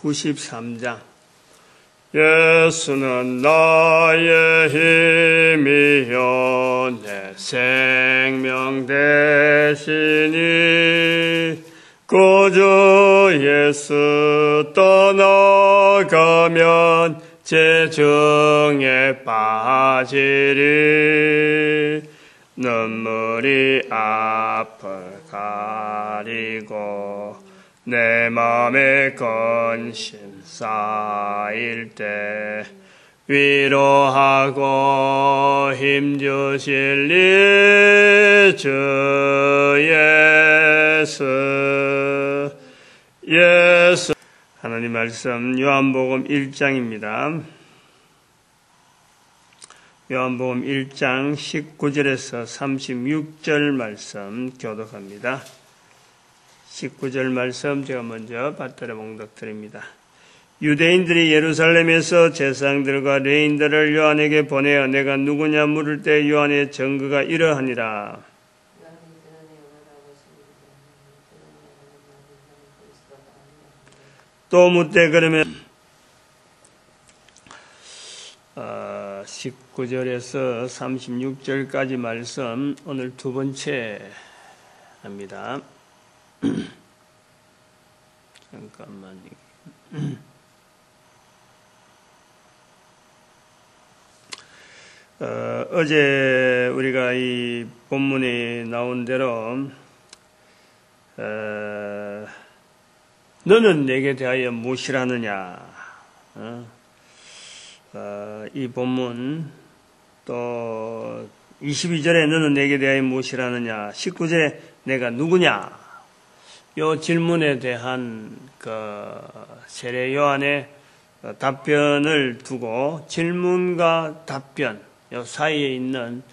93장. 예수는 나의 힘이요 내 생명 되시니 구주 예수 떠나가면 재정에 빠지리. 눈물이 앞을 가리고 내 맘에 근심 쌓일 때 위로하고 힘주실 주 예수. 하나님 말씀 요한복음 1장입니다. 요한복음 1장 19절에서 36절 말씀 교독합니다. 19절 말씀 제가 먼저 받들어 봉독드립니다. 유대인들이 예루살렘에서 제사장들과 레인들을 요한에게 보내어 내가 누구냐 물을 때 요한의 증거가 이러하니라. 또 묻되 그러면 19절에서 36절까지 말씀 오늘 두 번째 합니다. 잠깐만요. 어제 우리가 이 본문에 나온 대로 너는 내게 대하여 무엇이라느냐, 이 본문 또 22절에 너는 내게 대하여 무엇이라느냐, 19절에 내가 누구냐, 요 질문에 대한 세례 요한의 답변을 두고 질문과 답변 요 사이에 있는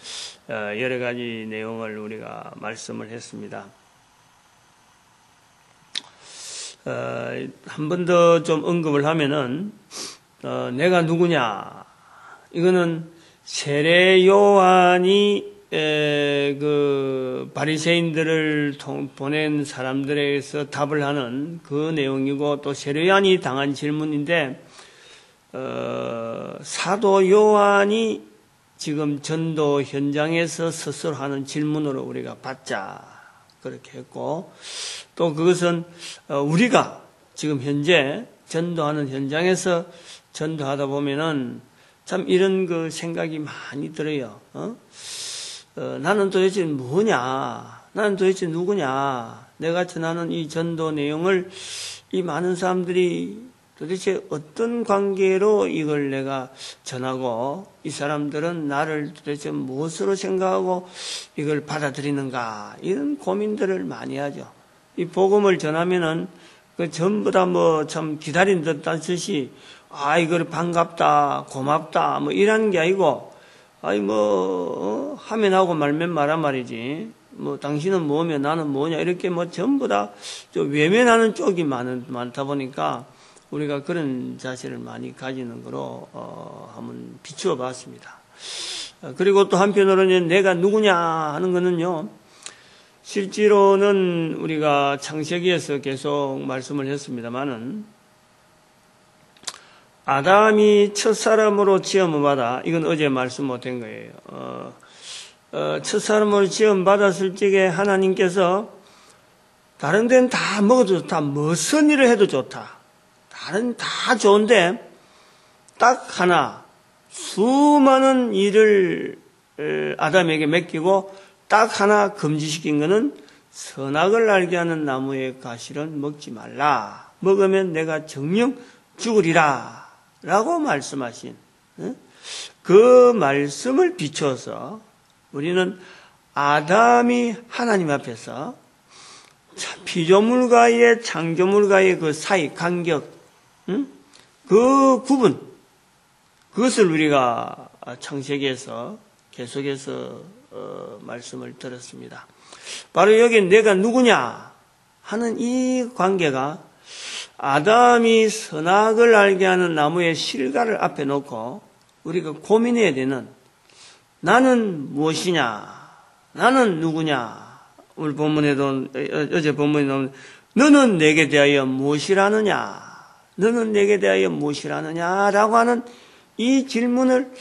여러 가지 내용을 우리가 말씀을 했습니다. 한 번 더 좀 언급을 하면은 내가 누구냐, 이거는 세례 요한이 바리새인들을 보낸 사람들에게서 답을 하는 그 내용이고, 또 세례 요한이 당한 질문인데, 사도 요한이 지금 전도 현장에서 스스로 하는 질문으로 우리가 받자 그렇게 했고, 또 그것은 우리가 지금 현재 전도하는 현장에서 전도하다 보면은 참 이런 그 생각이 많이 들어요. 나는 도대체 뭐냐? 나는 도대체 누구냐? 내가 전하는 이 전도 내용을 이 많은 사람들이 도대체 어떤 관계로 이걸 내가 전하고, 이 사람들은 나를 도대체 무엇으로 생각하고 이걸 받아들이는가? 이런 고민들을 많이 하죠. 이 복음을 전하면은 그 전부 다 뭐 참 기다린 듯 하듯이 이걸 반갑다, 고맙다, 뭐 이런 게 아니고, 하면 하고 말면 말란 말이지. 당신은 뭐며 나는 뭐냐, 이렇게 전부 다 외면하는 쪽이 많다 보니까 우리가 그런 자세를 많이 가지는 거로 한번 비추어 봤습니다. 그리고 또 한편으로는 내가 누구냐 하는 거는요, 실제로는 우리가 창세기에서 계속 말씀을 했습니다만은, 아담이 첫사람으로 지음을 받아, 이건 어제 말씀 못한 거예요. 첫사람으로 지음 받았을 적에 하나님께서 다른 데는 다 먹어도 좋다, 무슨 일을 해도 좋다, 다른 다 좋은데 딱 하나, 수많은 일을 아담에게 맡기고 딱 하나 금지시킨 것은 선악을 알게 하는 나무의 가시는 먹지 말라, 먹으면 내가 정녕 죽으리라 라고 말씀하신 그 말씀을 비춰서 우리는 아담이 하나님 앞에서 피조물과의 창조물과의 그 사이 간격, 그 구분, 그것을 우리가 창세기에서 계속해서 말씀을 들었습니다. 바로 여기 내가 누구냐 하는 이 관계가 아담이 선악을 알게 하는 나무의 실과를 앞에 놓고 우리가 고민해야 되는, 나는 무엇이냐, 나는 누구냐. 오늘 본문에도, 어제 본문에 나오는 너는 내게 대하여 무엇이라느냐, 너는 내게 대하여 무엇이라 하느냐라고 하는 이 질문을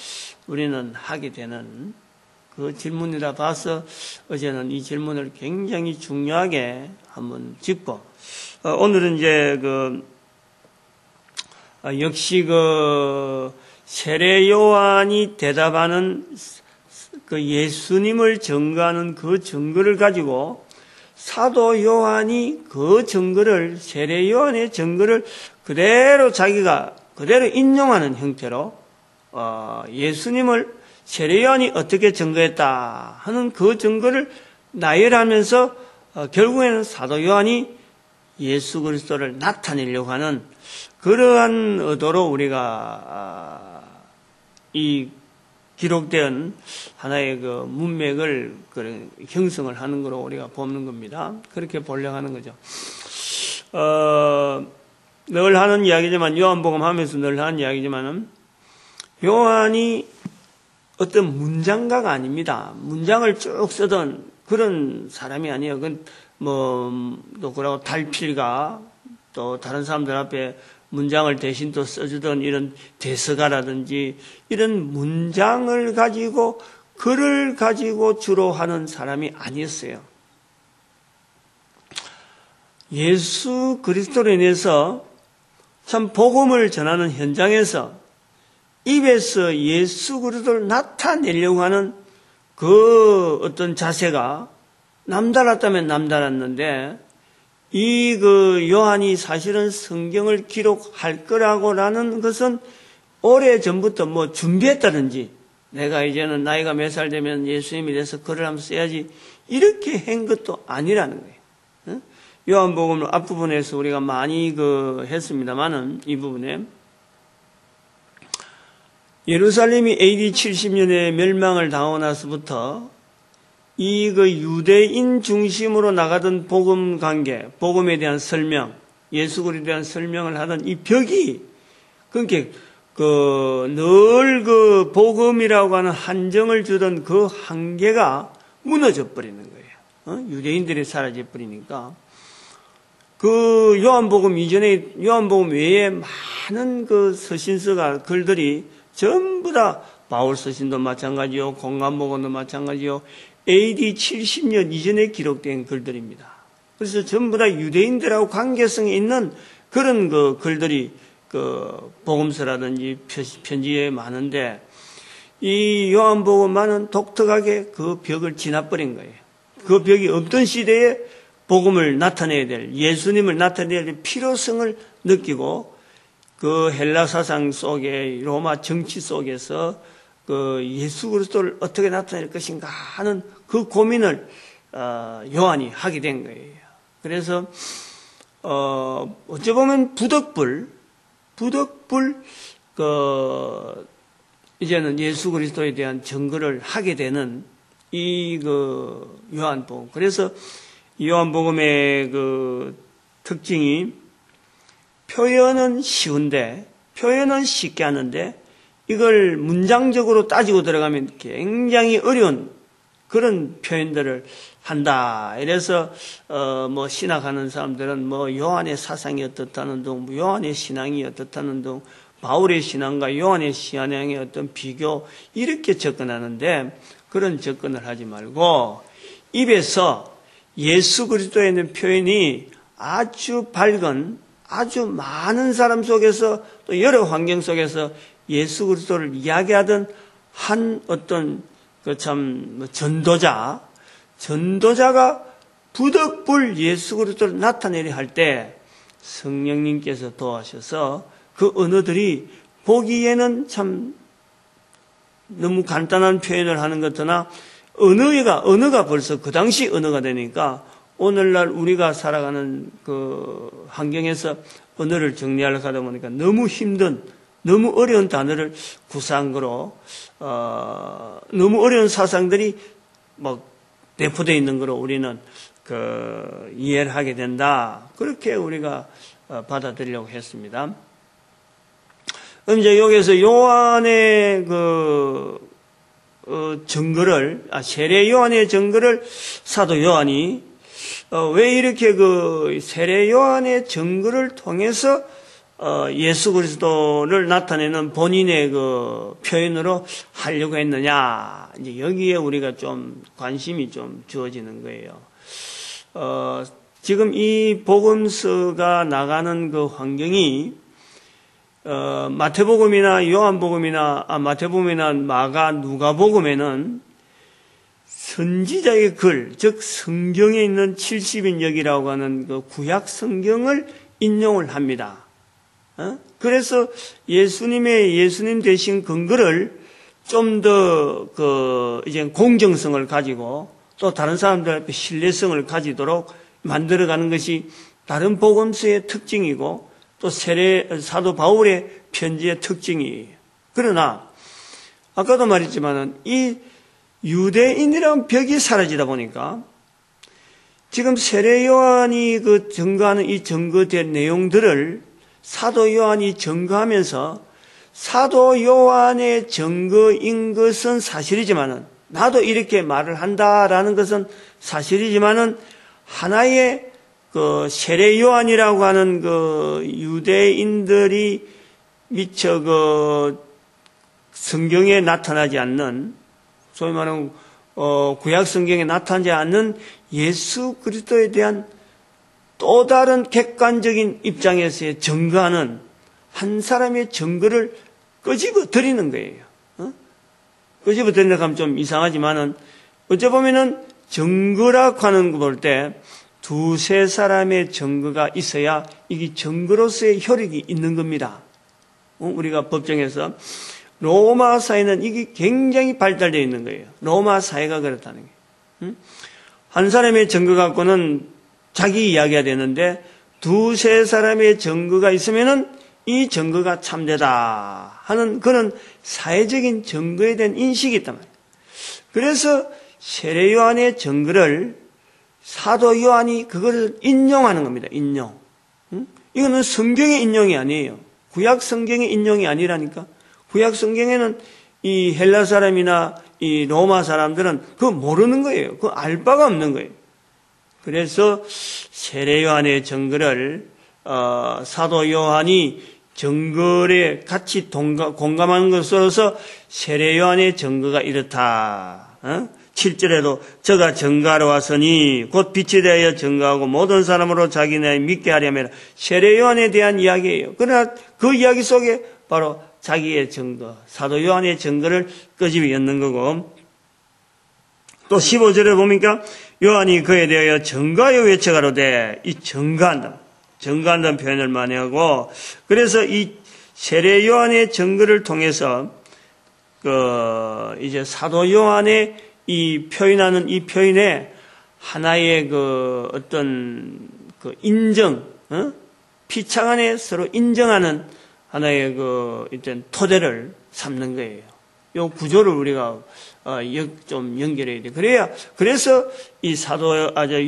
우리는 하게 되는 그 질문이라 봐서 어제는 이 질문을 굉장히 중요하게 한번 짚고 오늘은 이제 역시 세례 요한이 대답하는 그 예수님을 증거하는 그 증거를 가지고 사도 요한이 그 증거를 세례 요한의 증거를 그대로 자기가 그대로 인용하는 형태로 예수님을 세례 요한이 어떻게 증거했다 하는 그 증거를 나열하면서 결국에는 사도 요한이 예수 그리스도를 나타내려고 하는 그러한 의도로 우리가 이 기록된 하나의 그 문맥을 형성을 하는 거로 우리가 보는 겁니다. 그렇게 보려고 하는 거죠. 늘 하는 이야기지만 요한복음 하면서 늘 하는 이야기지만은 요한이 어떤 문장가가 아닙니다. 문장을 쭉 쓰던 그런 사람이 아니에요. 그건 또 그러고 달필가 또 다른 사람들 앞에 문장을 대신 또 써주던 이런 대서가라든지 이런 문장을 가지고 글을 가지고 주로 하는 사람이 아니었어요. 예수 그리스도로 인해서 참 복음을 전하는 현장에서 입에서 예수 그리스도를 나타내려고 하는 그 어떤 자세가 남달랐다면 남달랐는데 이 요한이 사실은 성경을 기록할 거라고라는 것은 오래 전부터 준비했다든지 내가 이제는 나이가 몇 살 되면 예수님이 돼서 글을 한번 써야지 이렇게 한 것도 아니라는 거예요. 요한복음 앞부분에서 우리가 많이 했습니다만은 이 부분에 예루살렘이 AD 70년에 멸망을 당하고 나서부터 이 유대인 중심으로 나가던 복음 관계, 복음에 대한 설명, 예수 그리스도에 대한 설명을 하던 이 벽이 그러니까 늘 복음이라고 하는 한정을 주던 그 한계가 무너져 버리는 거예요. 유대인들이 사라져 버리니까 요한복음 이전에 요한복음 외에 많은 서신서가 글들이 전부 다 바울 서신도 마찬가지요, 공관복음도 마찬가지요. AD 70년 이전에 기록된 글들입니다. 그래서 전부 다 유대인들하고 관계성이 있는 그런 글들이 복음서라든지 편지에 많은데 이 요한복음만은 독특하게 그 벽을 지나버린 거예요. 그 벽이 없던 시대에 복음을 나타내야 될, 예수님을 나타내야 될 필요성을 느끼고 그 헬라 사상 속에 로마 정치 속에서 예수 그리스도를 어떻게 나타낼 것인가 하는 그 고민을 요한이 하게 된 거예요. 그래서 어찌 보면 부덕불 이제는 예수 그리스도에 대한 증거를 하게 되는 이 요한복음. 그래서 이 요한복음의 특징이 표현은 쉬운데 표현은 쉽게 하는데 이걸 문장적으로 따지고 들어가면 굉장히 어려운 그런 표현들을 한다. 이래서 신학하는 사람들은 요한의 사상이 어떻다는 등, 요한의 신앙이 어떻다는 등, 바울의 신앙과 요한의 신앙의 어떤 비교 이렇게 접근하는데 그런 접근을 하지 말고 입에서 예수 그리스도에 있는 표현이 아주 밝은 아주 많은 사람 속에서 또 여러 환경 속에서 예수 그리스도를 이야기하던 한 어떤 전도자가 부덕불 예수 그리스도를 나타내려 할 때 성령님께서 도와셔서 그 언어들이 보기에는 참 너무 간단한 표현을 하는 것이나 언어가 벌써 그 당시 언어가 되니까 오늘날 우리가 살아가는 그 환경에서 언어를 정리하려고 하다 보니까 너무 힘든, 너무 어려운 단어를 구사한 거로, 너무 어려운 사상들이 내포되어 있는 거로 우리는 이해를 하게 된다. 그렇게 우리가 받아들이려고 했습니다. 그럼 이제 여기서 요한의 세례 요한의 증거를 사도 요한이 왜 이렇게 세례 요한의 증거를 통해서 예수 그리스도를 나타내는 본인의 그 표현으로 하려고 했느냐. 이제 여기에 우리가 좀 관심이 좀 주어지는 거예요. 지금 이 복음서가 나가는 그 환경이 마태복음이나 요한복음이나 마태복음이나 마가 누가복음에는 선지자의 글, 즉 성경에 있는 70인역이라고 하는 그 구약 성경을 인용을 합니다. 그래서 예수님 되신 근거를 좀 더 이제 공정성을 가지고 또 다른 사람들 앞에 신뢰성을 가지도록 만들어가는 것이 다른 복음서의 특징이고 또 사도 바울의 편지의 특징이에요. 그러나 아까도 말했지만은 이 유대인이라는 벽이 사라지다 보니까 지금 세례 요한이 그 증거하는 이 증거된 내용들을 사도 요한이 증거하면서 사도 요한의 증거인 것은 사실이지만은 나도 이렇게 말을 한다라는 것은 사실이지만은 하나의 그 세례 요한이라고 하는 그 유대인들이 미처 그 성경에 나타나지 않는 소위 말하는 구약 성경에 나타나지 않는 예수 그리스도에 대한 또 다른 객관적인 입장에서의 증거하는 한 사람의 증거를 끄집어 드리는 거예요. 끄집어 드린다고 하면 좀 이상하지만은 어째 보면은 증거라고 하는 거 볼 때 두세 사람의 증거가 있어야 이게 증거로서의 효력이 있는 겁니다. 우리가 법정에서 로마 사회는 이게 굉장히 발달되어 있는 거예요. 로마 사회가 그렇다는 게. 한 사람의 증거 갖고는 자기 이야기가 되는데 두세 사람의 증거가 있으면은 이 증거가 참되다 하는 그런 사회적인 증거에 대한 인식이 있단 말이에요. 그래서 세례 요한의 증거를 사도 요한이 그걸 인용하는 겁니다. 인용. 이거는 성경의 인용이 아니에요. 구약 성경의 인용이 아니라니까. 구약 성경에는 이 헬라 사람이나 이 로마 사람들은 그거 모르는 거예요. 그거 알 바가 없는 거예요. 그래서 세례 요한의 증거를 사도 요한이 증거에 같이 공감하는 것으로서 세례 요한의 증거가 이렇다. 7절에도 저가 증거하러 왔으니 곧 빛이 되어 증거하고 모든 사람으로 자기네 믿게 하려면 세례 요한에 대한 이야기예요. 그러나 그 이야기 속에 바로 자기의 증거, 사도 요한의 증거를 끄집어 엮는 거고 또 15절에 보니까 요한이 그에 대하여 증거하여 외쳐가로되 이 증거한다는 표현을 많이 하고 그래서 이 세례 요한의 증거를 통해서 이제 사도 요한의 이 표현하는 이 표현에 하나의 어떤 인정, 피창 안에 서로 인정하는 하나의 일단 토대를 삼는 거예요. 요 구조를 우리가 좀 연결해야 돼. 그래서 이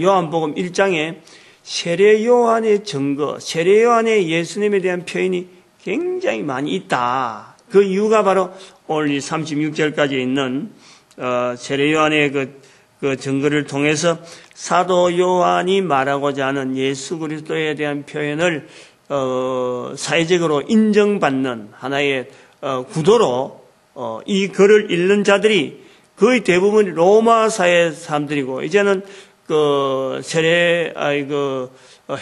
요한복음 1장에 세례 요한의 증거, 세례 요한의 예수님에 대한 표현이 굉장히 많이 있다. 그 이유가 바로 오늘 이 36절까지 있는 세례 요한의 그 증거를 통해서 사도 요한이 말하고자 하는 예수 그리스도에 대한 표현을 사회적으로 인정받는 하나의 구도로 이 글을 읽는 자들이 거의 대부분 로마 사회 사람들이고 이제는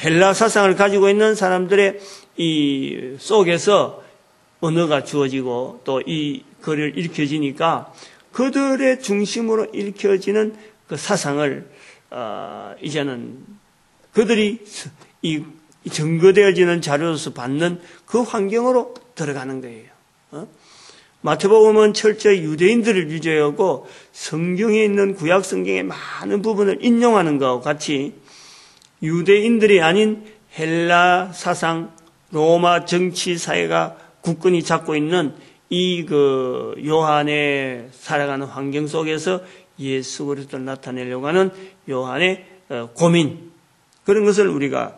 헬라 사상을 가지고 있는 사람들의 이 속에서 언어가 주어지고 또 이 글을 읽혀지니까 그들의 중심으로 읽혀지는 그 사상을 이제는 그들이 이 증거되어지는 자료로서 받는 그 환경으로 들어가는 거예요. 마태복음은 철저히 유대인들을 위주하고 성경에 있는 구약 성경의 많은 부분을 인용하는 것과 같이 유대인들이 아닌 헬라 사상, 로마 정치 사회가 굳건히 잡고 있는 이 요한의 살아가는 환경 속에서 예수 그리스도를 나타내려고 하는 요한의 고민, 그런 것을 우리가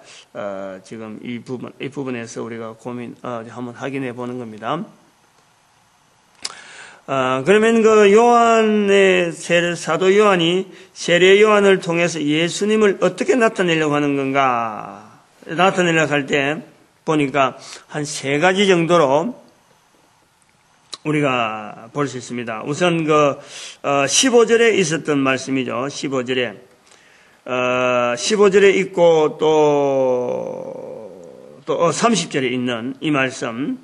지금 이 부분에서 우리가 한번 확인해 보는 겁니다. 그러면 요한의 사도 요한이 세례 요한을 통해서 예수님을 어떻게 나타내려고 하는 건가? 나타내려고 할 때 보니까 한 3가지 정도로 우리가 볼 수 있습니다. 우선 15절에 있었던 말씀이죠. 15절에 15절에 있고 또 30절에 있는 이 말씀.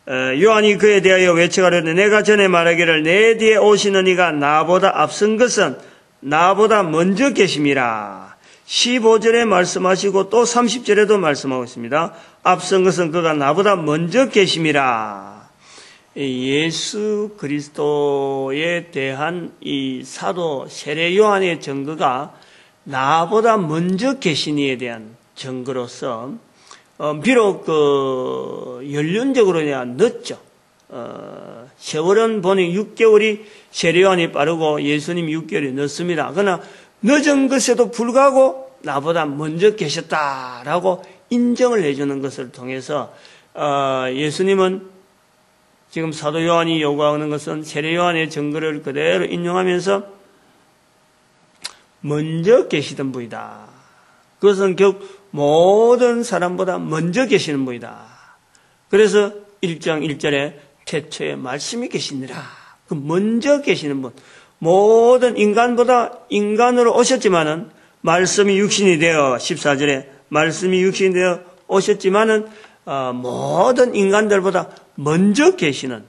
요한이 그에 대하여 외쳐가려되 내가 전에 말하기를 내 뒤에 오시는 이가 나보다 앞선 것은 나보다 먼저 계심이라. 15절에 말씀하시고 또 30절에도 말씀하고 있습니다. 앞선 것은 그가 나보다 먼저 계심이라. 예수 그리스도에 대한 이 사도 세례 요한의 증거가 나보다 먼저 계신 이에 대한 증거로서 비록 연륜적으로 늦죠. 세월은 보니 6개월이 세례 요한이 빠르고 예수님 6개월이 늦습니다. 그러나 늦은 것에도 불구하고 나보다 먼저 계셨다라고 인정을 해주는 것을 통해서 예수님은 지금 사도 요한이 요구하는 것은 세례 요한의 증거를 그대로 인용하면서 먼저 계시던 분이다. 그것은 결국 모든 사람보다 먼저 계시는 분이다. 그래서 1장 1절에 태초에 말씀이 계시니라. 그 먼저 계시는 분. 모든 인간보다 인간으로 오셨지만은 말씀이 육신이 되어 14절에 말씀이 육신이 되어 오셨지만은 모든 인간들보다 먼저 계시는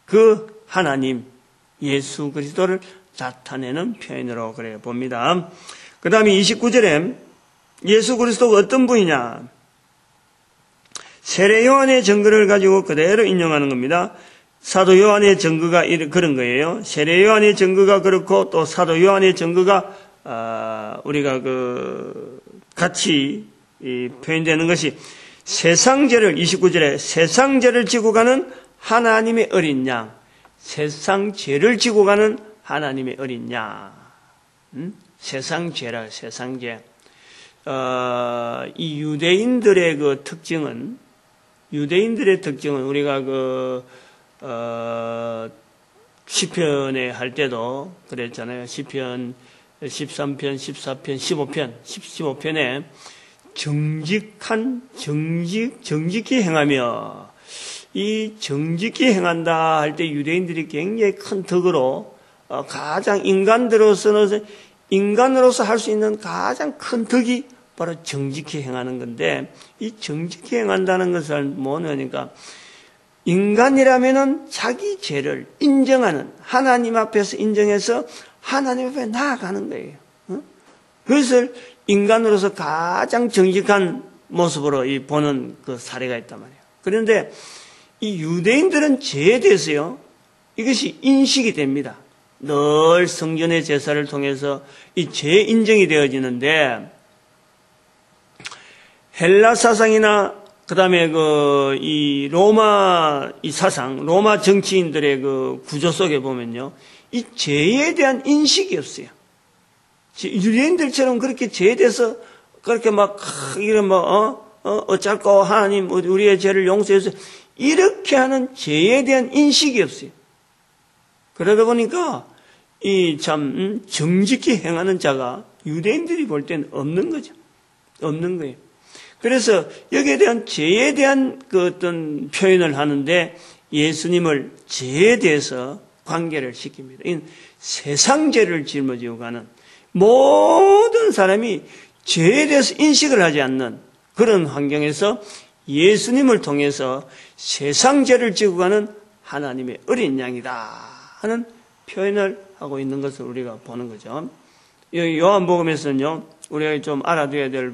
그 하나님 예수 그리스도를 나타내는 표현으로 그래 봅니다. 그 다음에 29절에 예수 그리스도가 어떤 분이냐? 세례 요한의 증거를 가지고 그대로 인용하는 겁니다. 사도 요한의 증거가 그런 거예요. 세례 요한의 증거가 그렇고 또 사도 요한의 증거가 우리가 같이 표현되는 것이 세상죄를 29절에 세상죄를 지고 가는 하나님의 어린 양, 세상죄를 지고 가는 하나님의 어린 양, 세상죄라 세상죄. 이 유대인들의 특징은 우리가 시편에 할 때도 그랬잖아요. 시편 13편, 14편, 15편에 정직히 행하며 이 정직히 행한다 할 때 유대인들이 굉장히 큰 덕으로 가장 인간으로서 할 수 있는 가장 큰 덕이 바로 정직히 행하는 건데 이 정직히 행한다는 것은 뭐냐니까 인간이라면은 자기 죄를 인정하는 하나님 앞에서 인정해서 하나님 앞에 나아가는 거예요. 그것을 인간으로서 가장 정직한 모습으로 보는 그 사례가 있단 말이에요. 그런데 이 유대인들은 죄에 대해서요, 이것이 인식이 됩니다. 늘 성전의 제사를 통해서 이 죄 인정이 되어지는데 헬라 사상이나 그다음에 이 로마 이 사상, 로마 정치인들의 구조 속에 보면요, 이 죄에 대한 인식이 없어요. 유대인들처럼 그렇게 죄에 대해서 그렇게 어쩔까 하나님 우리의 죄를 용서해서 이렇게 하는 죄에 대한 인식이 없어요. 그러다 보니까 이 참 정직히 행하는 자가 유대인들이 볼 때는 없는 거죠. 없는 거예요. 그래서 여기에 대한 죄에 대한 어떤 표현을 하는데 예수님을 죄에 대해서 관계를 시킵니다. 이 세상 죄를 짊어지고 가는 모든 사람이 죄에 대해서 인식을 하지 않는 그런 환경에서 예수님을 통해서 세상 죄를 지고 가는 하나님의 어린 양이다 하는 표현을 하고 있는 것을 우리가 보는 거죠. 요한복음에서는요, 우리가 좀 알아둬야 될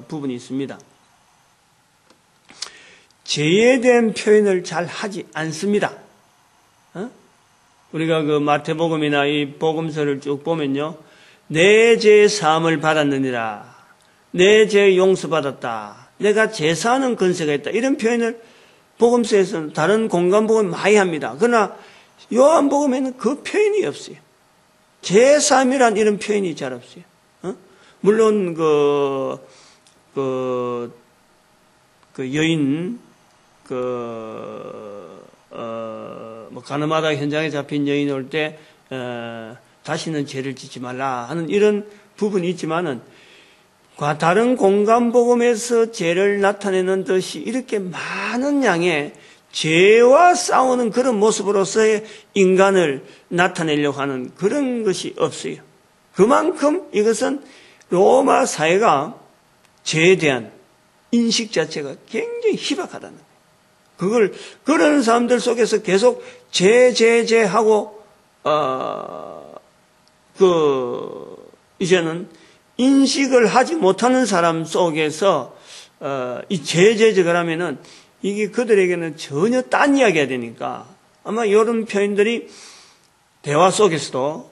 부분이 있습니다. 죄에 대한 표현을 잘 하지 않습니다. 우리가 마태복음이나 이 복음서를 쭉 보면요, 내 죄 사함을 받았느니라, 내 죄 용서받았다, 내가 제사하는 권세가 있다, 이런 표현을 복음서에서는 다른 공간복음 많이 합니다. 그러나 요한복음에는 그 표현이 없어요. 제사함이란 이런 표현이 잘 없어요. 물론 여인 가늠하다 현장에 잡힌 여인 올 때 다시는 죄를 짓지 말라 하는 이런 부분이 있지만은 다른 공간복음에서 죄를 나타내는 듯이 이렇게 많은 양의 죄와 싸우는 그런 모습으로서의 인간을 나타내려고 하는 그런 것이 없어요. 그만큼 이것은 로마 사회가 죄에 대한 인식 자체가 굉장히 희박하다는 거예요. 그런 사람들 속에서 계속 죄 하고, 이제는 인식을 하지 못하는 사람 속에서, 이 그러면은 이게 그들에게는 전혀 딴 이야기가 되니까 아마 이런 표현들이 대화 속에서도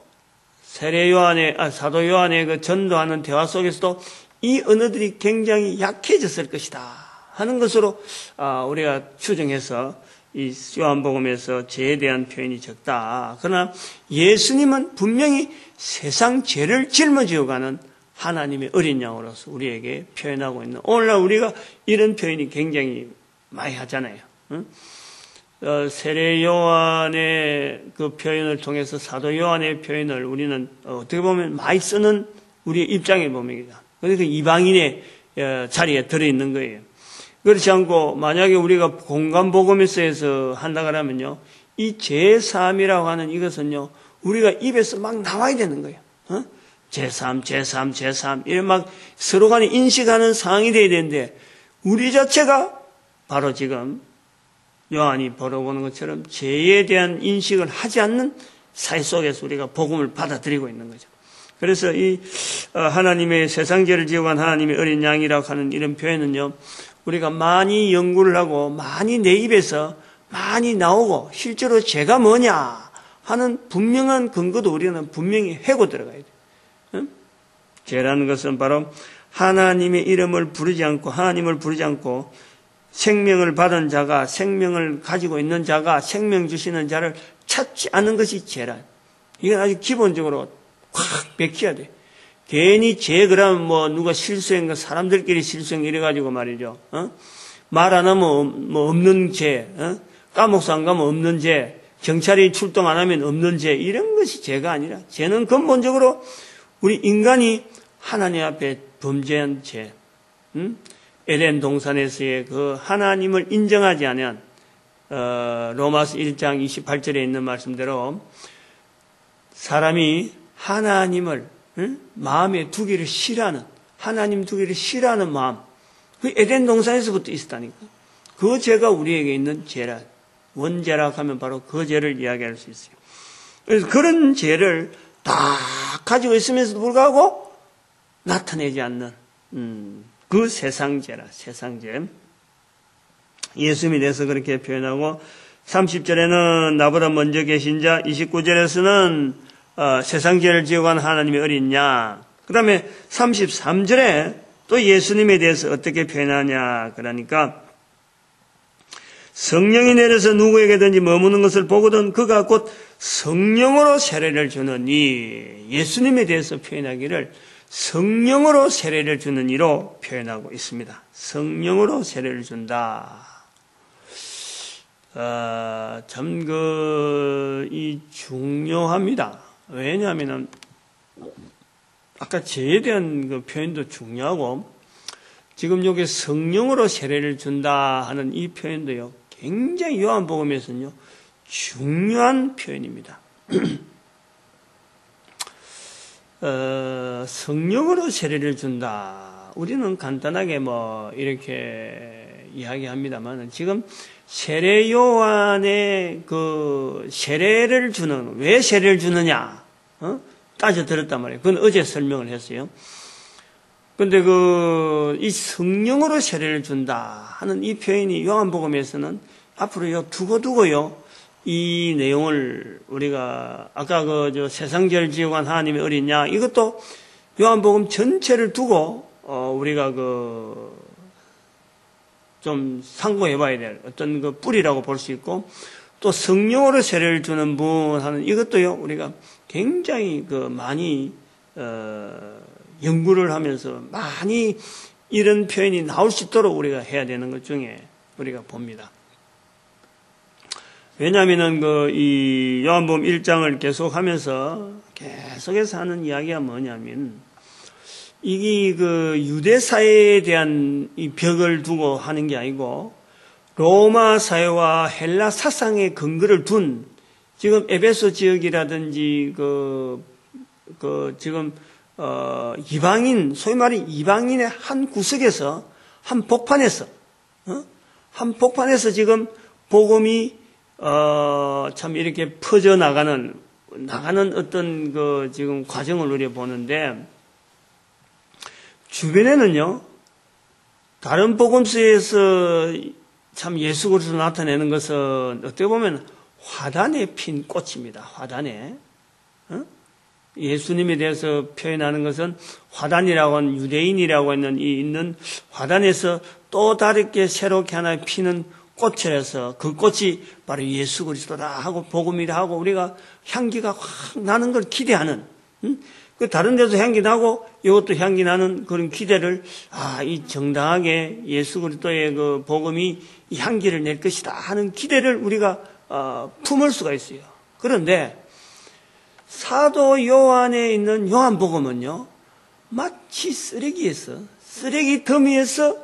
사도 요한의 그 전도하는 대화 속에서도 이 언어들이 굉장히 약해졌을 것이다 하는 것으로 우리가 추정해서 이 요한복음에서 죄에 대한 표현이 적다. 그러나 예수님은 분명히 세상 죄를 짊어지어가는 하나님의 어린 양으로서 우리에게 표현하고 있는, 오늘날 우리가 이런 표현이 굉장히 많이 하잖아요. 세례 요한의 그 표현을 통해서 사도 요한의 표현을 우리는 어떻게 보면 많이 쓰는 우리의 입장에 봅니다. 그러니까 이방인의 자리에 들어있는 거예요. 그렇지 않고 만약에 우리가 공간복음에서 한다 그러면요, 이 제3이라고 하는 이것은요, 우리가 입에서 막 나와야 되는 거예요. 제3 이런 막 서로 간에 인식하는 상황이 돼야 되는데, 우리 자체가 바로 지금 요한이 벌어보는 것처럼 죄에 대한 인식을 하지 않는 사회 속에서 우리가 복음을 받아들이고 있는 거죠. 그래서 이 하나님의 세상 죄를 지어간 하나님의 어린 양이라고 하는 이런 표현은요, 우리가 많이 연구를 하고 많이 내 입에서 많이 나오고 실제로 죄가 뭐냐 하는 분명한 근거도 우리는 분명히 해고 들어가야 돼요. 죄라는 것은 바로 하나님의 이름을 부르지 않고, 하나님을 부르지 않고 생명을 받은 자가, 생명을 가지고 있는 자가, 생명 주시는 자를 찾지 않는 것이 죄라. 이건 아주 기본적으로 확 베껴야 돼. 괜히 죄 그러면 뭐 누가 실수한 거, 사람들끼리 실수한 거 이래가지고 말이죠. 말 안 하면 뭐 없는 죄, 까먹서 안 가면 없는 죄, 경찰이 출동 안 하면 없는 죄, 이런 것이 죄가 아니라, 죄는 근본적으로 우리 인간이 하나님 앞에 범죄한 죄. 에덴 동산에서의 그 하나님을 인정하지 않은, 로마서 1장 28절에 있는 말씀대로 사람이 하나님을 마음에 두기를 싫어하는, 하나님 두기를 싫어하는 마음, 그 에덴 동산에서부터 있었다니까. 그 죄가 우리에게 있는 죄라, 원죄라 하면 바로 그 죄를 이야기할 수 있어요. 그래서 그런 죄를 다 가지고 있으면서도 불구하고 나타내지 않는 그 세상죄라, 세상죄. 예수님에 대해서 그렇게 표현하고, 30절에는 나보다 먼저 계신 자, 29절에서는 세상죄를 지어간 하나님의 어린 양. 그 다음에 33절에 또 예수님에 대해서 어떻게 표현하냐. 그러니까 성령이 내려서 누구에게든지 머무는 것을 보거든 그가 곧 성령으로 세례를 주느니, 예수님에 대해서 표현하기를 성령으로 세례를 주는 이로 표현하고 있습니다. 성령으로 세례를 준다. 참 이 중요합니다. 왜냐하면 아까 죄에 대한 그 표현도 중요하고, 지금 여기 성령으로 세례를 준다 하는 이 표현도요, 굉장히 요한복음에서는요 중요한 표현입니다. 성령으로 세례를 준다. 우리는 간단하게 뭐 이렇게 이야기합니다만, 지금 세례 요한의 그 세례를 주는, 왜 세례를 주느냐 따져 들었단 말이에요. 그건 어제 설명을 했어요. 근데 이 성령으로 세례를 준다 하는 이 표현이 요한복음에서는 앞으로 두고두고요, 이 내용을 우리가 아까 세상죄를 지어간 하나님의 어린 양, 이것도 요한복음 전체를 두고 우리가 좀 상고해봐야 될 어떤 그 뿌리라고 볼 수 있고, 또 성령으로 세례를 주는 분 하는 이것도요, 우리가 굉장히 많이 연구를 하면서 많이 이런 표현이 나올 수 있도록 우리가 해야 되는 것 중에 우리가 봅니다. 왜냐하면은 이 요한복음 1장을 계속하면서 계속해서 하는 이야기가 뭐냐면, 이게 그 유대 사회에 대한 이 벽을 두고 하는 게 아니고 로마 사회와 헬라 사상의 근거를 둔 지금 에베소 지역이라든지 지금 이방인 소위 말해 이방인의 한 구석에서 한 복판에서 지금 복음이 참 이렇게 퍼져 나가는 어떤 지금 과정을 우리가 보는데 주변에는요 다른 복음서에서 참 예수 그리스도 나타내는 것은 어떻게 보면 화단에 핀 꽃입니다. 화단에 예수님에 대해서 표현하는 것은 화단이라고 하는 유대인이라고 있는 화단에서 또 다르게 새롭게 하나 피는 꽃이라서 그 꽃이 바로 예수 그리스도다 하고 복음이다 하고 우리가 향기가 확 나는 걸 기대하는 그 다른 데도 향기 나고 이것도 향기 나는 그런 기대를 이 정당하게 예수 그리스도의 그 복음이 이 향기를 낼 것이다 하는 기대를 우리가 품을 수가 있어요. 그런데 사도 요한에 있는 요한복음은요 마치 쓰레기 더미에서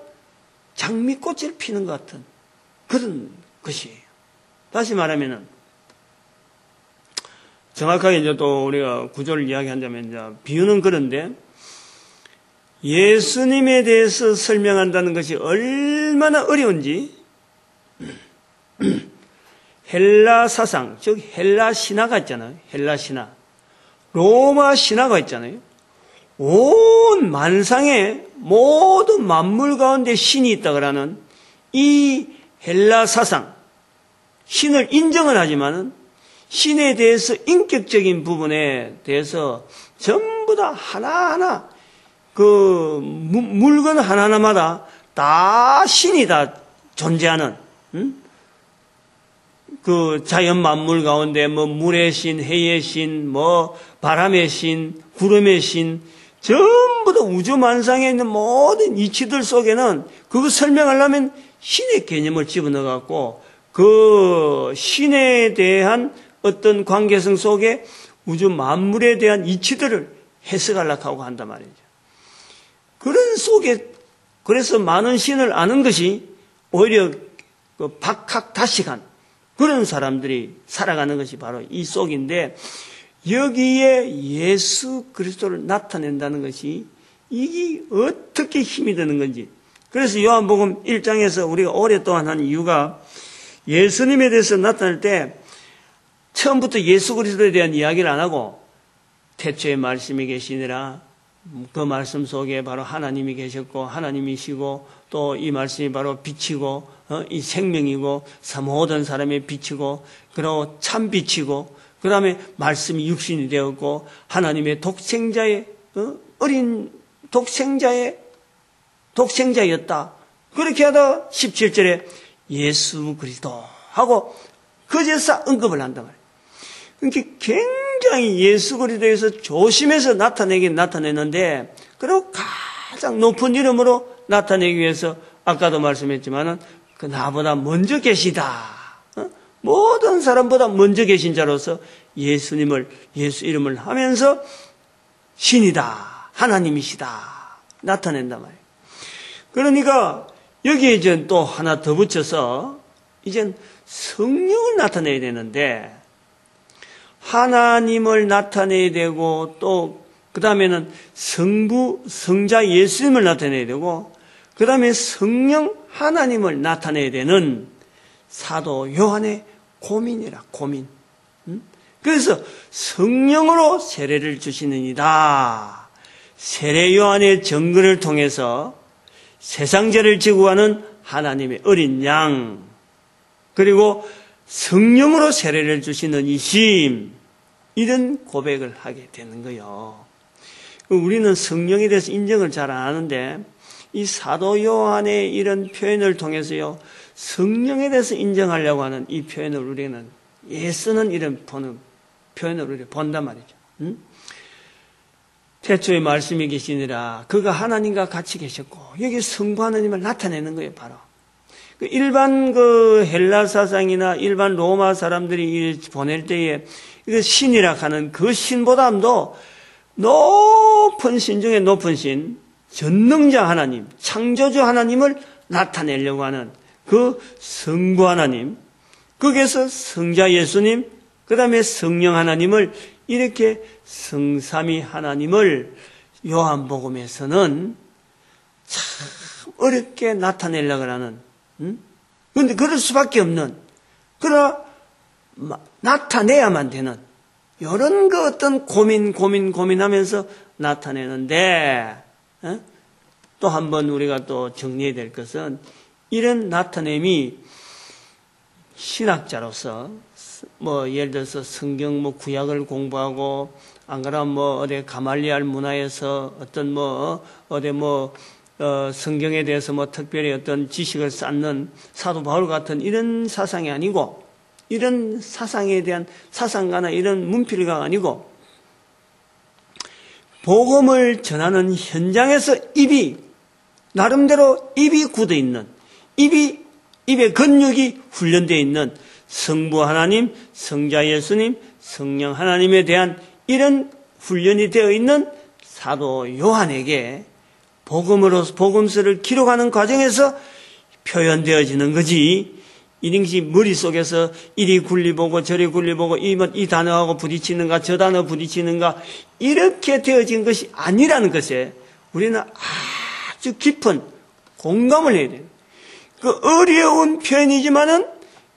장미꽃을 피는 것 같은 그런 것이에요. 다시 말하면은 정확하게 이제 또 우리가 구조를 이야기한다면 이제 비유는 그런데 예수님에 대해서 설명한다는 것이 얼마나 어려운지 헬라 사상, 즉 헬라 신화가 있잖아요. 헬라 신화, 로마 신화가 있잖아요. 온 만상의 모든 만물 가운데 신이 있다 그러는 이 헬라 사상, 신을 인정은 하지만은 신에 대해서 인격적인 부분에 대해서 전부 다 하나하나 그 물건 하나하나마다 다 신이 다 존재하는 그 자연 만물 가운데 뭐 물의 신, 해의 신, 뭐 바람의 신, 구름의 신 전부 다 우주 만상에 있는 모든 이치들 속에는 그거 설명하려면 신의 개념을 집어넣어 갖고 그 신에 대한 어떤 관계성 속에 우주 만물에 대한 이치들을 해석하려고 하고 한단 말이죠. 그런 속에 그래서 많은 신을 아는 것이 오히려 그 박학다식한 그런 사람들이 살아가는 것이 바로 이 속인데 여기에 예수 그리스도를 나타낸다는 것이 이게 어떻게 힘이 드는 건지 그래서 요한복음 1장에서 우리가 오랫동안 한 이유가 예수님에 대해서 나타낼 때 처음부터 예수 그리스도에 대한 이야기를 안 하고 태초에 말씀이 계시니라 그 말씀 속에 바로 하나님이 계셨고 하나님이시고 또 이 말씀이 바로 빛이고 이 생명이고 모든 사람의 빛이고 그리고 참 빛이고 그 다음에 말씀이 육신이 되었고 하나님의 독생자의 어린 독생자였다. 그렇게 하다가 17절에 예수 그리스도 하고 그제서 언급을 한단 말이에요. 그러니까 굉장히 예수 그리스도에서 조심해서 나타내긴 나타내는데 그리고 가장 높은 이름으로 나타내기 위해서 아까도 말씀했지만은 그 나보다 먼저 계시다. 모든 사람보다 먼저 계신 자로서 예수 이름을 하면서 신이다. 하나님이시다. 나타낸단 말이에요. 그러니까 여기에 이제 또 하나 더 붙여서 이젠 성령을 나타내야 되는데 하나님을 나타내야 되고 또 그 다음에는 성부, 성자 예수님을 나타내야 되고 그 다음에 성령 하나님을 나타내야 되는 사도 요한의 고민이라 고민. 그래서 성령으로 세례를 주시느니라. 세례 요한의 증거를 통해서 세상죄를 지고 가는 하나님의 어린 양 그리고 성령으로 세례를 주시는 이심 이런 고백을 하게 되는 거예요. 우리는 성령에 대해서 인정을 잘 안 하는데 이 사도 요한의 이런 표현을 통해서요 성령에 대해서 인정하려고 하는 이 표현을 우리는 예쓰는 이런 표현을 우리가 본단 말이죠. 태초에 말씀이 계시니라 그가 하나님과 같이 계셨고 여기 성부 하나님을 나타내는 거예요. 바로 일반 그 헬라 사상이나 일반 로마 사람들이 보낼 때에 이거 신이라 하는 그 신보다도 높은 신 중에 높은 신, 전능자 하나님, 창조주 하나님을 나타내려고 하는 그 성부 하나님, 거기에서 성자 예수님, 그 다음에 성령 하나님을 이렇게 성삼위 하나님을 요한복음에서는 참 어렵게 나타내려고 하는, 그런데 그럴 수밖에 없는, 그러나 나타내야만 되는 이런 그 어떤 고민하면서 나타내는데, 또 한 번 우리가 또 정리해야 될 것은 이런 나타냄이 신학자로서 뭐 예를 들어서 성경 뭐 구약을 공부하고 안 그러면 뭐 어디 가말리알 문화에서 어떤 뭐 어디 뭐 성경에 대해서 뭐 특별히 어떤 지식을 쌓는 사도 바울 같은 이런 사상이 아니고, 이런 사상에 대한 사상가나 이런 문필가가 아니고, 복음을 전하는 현장에서 나름대로 입이 굳어 있는, 입에 근육이 훈련되어 있는 성부 하나님, 성자 예수님, 성령 하나님에 대한 이런 훈련이 되어 있는 사도 요한에게 복음서를 기록하는 과정에서 표현되어지는 거지, 이것이 머릿속에서 이리 굴리보고 저리 굴리보고 이 단어하고 부딪히는가 저 단어 부딪히는가 이렇게 되어진 것이 아니라는 것에 우리는 아주 깊은 공감을 해야 돼요. 그 어려운 표현이지만은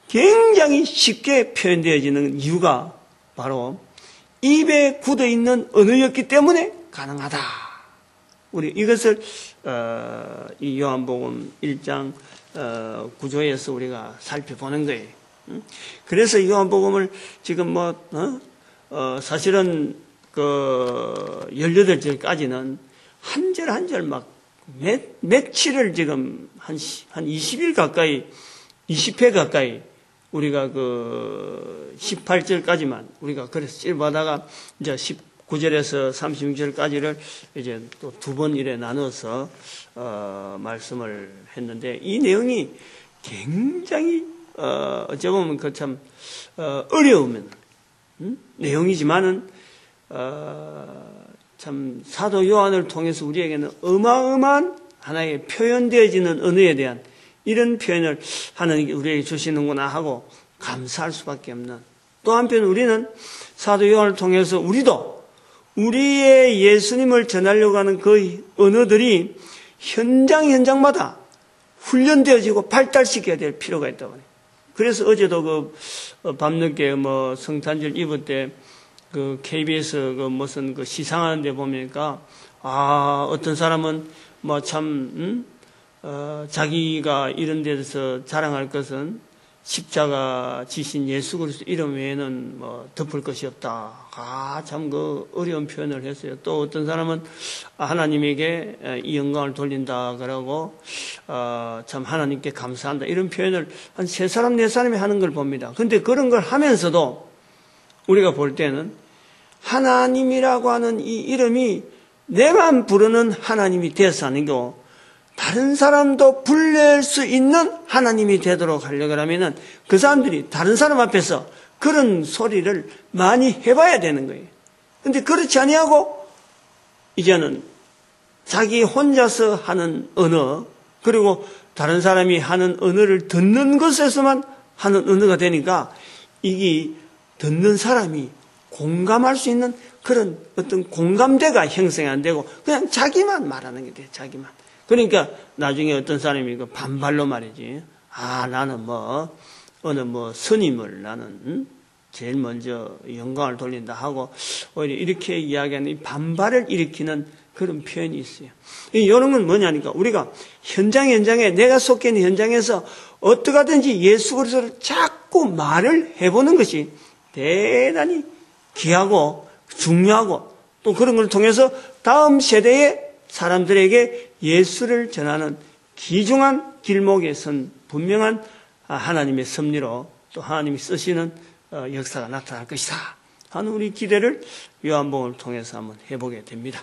굉장히 쉽게 표현되어지는 이유가 바로 입에 굳어있는 언어였기 때문에 가능하다. 우리 이것을 이 요한복음 1장 9조에서 우리가 살펴보는 거예요. 그래서 이 요한복음을 지금 사실은 그 18절까지는 한 절 한 절 막 며칠을 지금 한 20일 가까이, 20회 가까이 우리가 그 18절까지만 우리가 그래서 찔받다가 이제 19절에서 36절까지를 이제 또 두 번 이래 나눠서 말씀을 했는데, 이 내용이 굉장히 어찌 보면 그 참 어려우면 내용이지만은 참 사도 요한을 통해서 우리에게는 어마어마한 하나의 표현되어지는 언어에 대한 이런 표현을 하나님께 우리에게 주시는구나 하고 감사할 수밖에 없는, 또 한편 우리는 사도 요한을 통해서 우리도 우리의 예수님을 전하려고 하는 그 언어들이 현장마다 훈련되어지고 발달시켜야 될 필요가 있다고 해요. 그래서 어제도 그 밤늦게 뭐 성탄절 이브 때 그 KBS 그 무슨 그 시상하는 데 보니까 어떤 사람은 뭐 참 자기가 이런 데서 자랑할 것은 십자가 지신 예수 그리스도 이름 외에는 뭐 덮을 것이 없다. 참 그 어려운 표현을 했어요. 또 어떤 사람은 하나님에게 이 영광을 돌린다 그러고 참 하나님께 감사한다 이런 표현을 한 3사람 4사람이 하는 걸 봅니다. 근데 그런 걸 하면서도 우리가 볼 때는 하나님이라고 하는 이 이름이 내만 부르는 하나님이 되어서 아니고 다른 사람도 불릴 수 있는 하나님이 되도록 하려고 하면은 그 사람들이 다른 사람 앞에서 그런 소리를 많이 해봐야 되는 거예요. 근데 그렇지 아니하고 이제는 자기 혼자서 하는 언어, 그리고 다른 사람이 하는 언어를 듣는 것에서만 하는 언어가 되니까 이게 듣는 사람이 공감할 수 있는 그런 어떤 공감대가 형성이 안 되고 그냥 자기만 말하는 게 돼요. 자기만. 그러니까 나중에 어떤 사람이 그 반발로 말이지. 나는 어느 스님을 나는 제일 먼저 영광을 돌린다 하고 오히려 이렇게 이야기하는 이 반발을 일으키는 그런 표현이 있어요. 이런 건 뭐냐니까 우리가 현장에 내가 속해 있는 현장에서 어떻게 하든지 예수 그리스도를 자꾸 말을 해보는 것이 대단히 귀하고 중요하고 또 그런 걸 통해서 다음 세대의 사람들에게 예수를 전하는 귀중한 길목에 선 분명한 하나님의 섭리로 또 하나님이 쓰시는 역사가 나타날 것이다 하는 우리 기대를 요한복음을 통해서 한번 해보게 됩니다.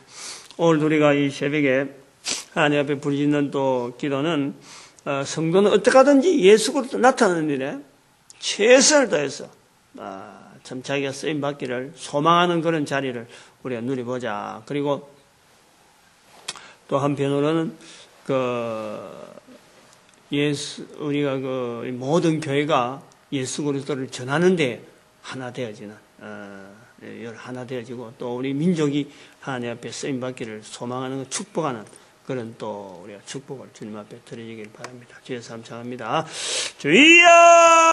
오늘 우리가 이 새벽에 하나님 앞에 부르짖는 또 기도는 성도는 어떻게 하든지 예수 그리스도 나타나는 일에 최선을 다해서 참 자기가 쓰임 받기를 소망하는 그런 자리를 우리가 누려보자. 그리고 또 한편으로는 우리가 모든 교회가 예수 그리스도를 전하는데 하나 되어지는, 하나 되어지고 또 우리 민족이 하나님 앞에 쓰임 받기를 소망하는, 축복하는 그런 또 우리가 축복을 주님 앞에 드리길 바랍니다. 주의 삼창합니다. 주여!